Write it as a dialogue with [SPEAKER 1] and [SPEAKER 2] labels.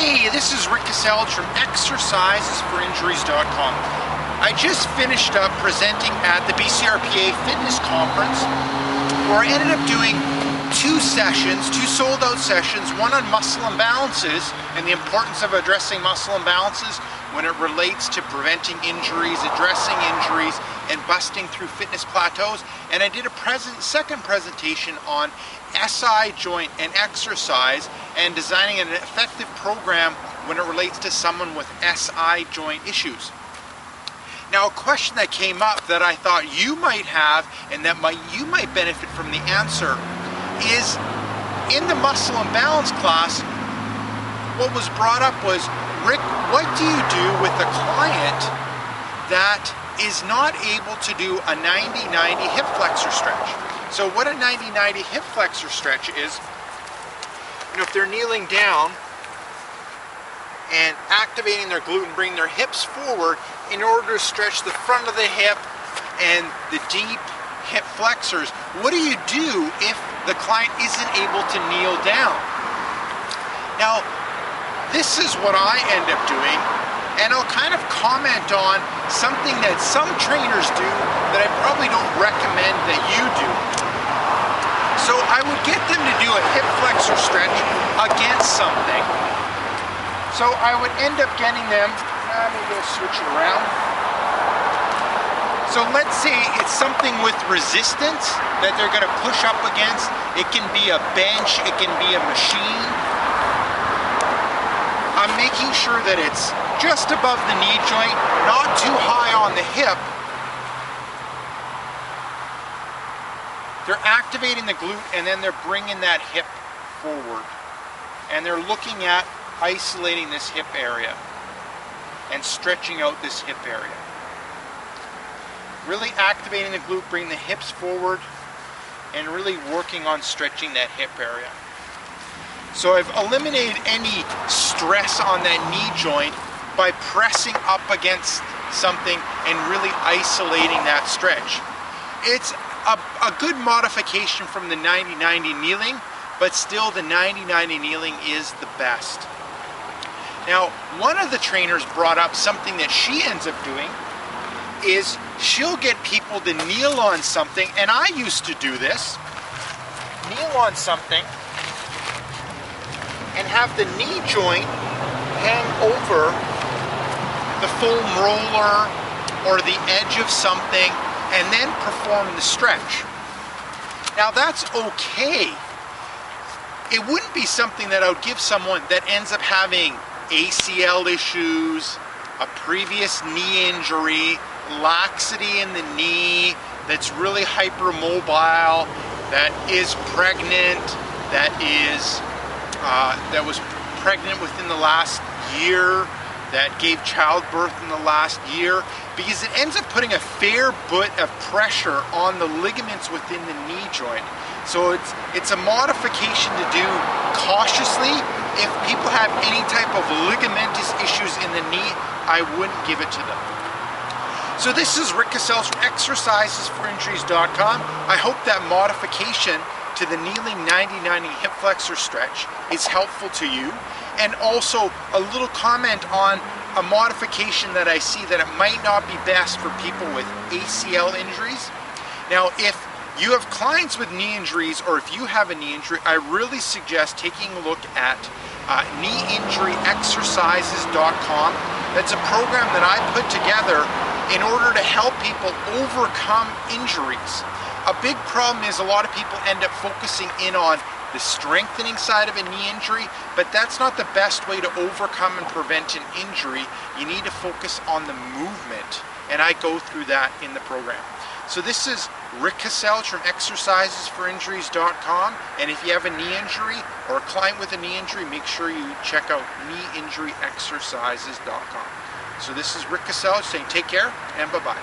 [SPEAKER 1] Hey, this is Rick Caselge from exercisesforinjuries.com. I just finished up presenting at the BCRPA Fitness Conference, where I ended up doing two sold out sessions, one on muscle imbalances and the importance of addressing muscle imbalances when it relates to preventing injuries, addressing injuries, and busting through fitness plateaus. And I did a second presentation on SI joint and exercise and designing an effective program when it relates to someone with SI joint issues. Now, a question that came up that I thought you might have and that you might benefit from the answer is, in the muscle imbalance class, what was brought up was, Rick, what do you do with a client that is not able to do a 90-90 hip flexor stretch? So what a 90-90 hip flexor stretch is, if they're kneeling down and activating their glute and bringing their hips forward in order to stretch the front of the hip and the deep hip flexors, what do you do if the client isn't able to kneel down? Now, this is what I end up doing, and I'll kind of comment on something that some trainers do that I probably don't recommend that you do. So I would get them to do a hip flexor stretch against something. So I would end up getting them, maybe I'll switch it around. So let's say it's something with resistance that they're going to push up against. It can be a bench, it can be a machine. I'm making sure that it's just above the knee joint, not too high on the hip. They're activating the glute and then they're bringing that hip forward. And they're looking at isolating this hip area and stretching out this hip area. Really activating the glute, bringing the hips forward, and really working on stretching that hip area. So I've eliminated any stress on that knee joint by pressing up against something and really isolating that stretch. It's a good modification from the 90-90 kneeling, but still the 90-90 kneeling is the best. Now, one of the trainers brought up something that she ends up doing is she'll get people to kneel on something, and I used to do this, kneel on something and have the knee joint hang over the foam roller or the edge of something and then perform the stretch. Now that's okay. It wouldn't be something that I would give someone that ends up having ACL issues, a previous knee injury, laxity in the knee, that's really hypermobile, that is pregnant, that was pregnant within the last year, that gave childbirth in the last year, because it ends up putting a fair bit of pressure on the ligaments within the knee joint. So it's a modification to do cautiously. If people have any type of ligamentous issues in the knee, I wouldn't give it to them. So this is Rick Caselge from exercisesforinjuries.com. I hope that modification to the kneeling 90-90 hip flexor stretch is helpful to you. And also a little comment on a modification that I see that it might not be best for people with ACL injuries. Now, if you have clients with knee injuries, or if you have a knee injury, I really suggest taking a look at kneeinjuryexercises.com. That's a program that I put together in order to help people overcome injuries. A big problem is a lot of people end up focusing in on the strengthening side of a knee injury, but that's not the best way to overcome and prevent an injury. You need to focus on the movement, and I go through that in the program. So this is Rick Caselge from exercisesforinjuries.com, and if you have a knee injury or a client with a knee injury, make sure you check out kneeinjuryexercises.com. So this is Rick Caselge saying take care and bye-bye.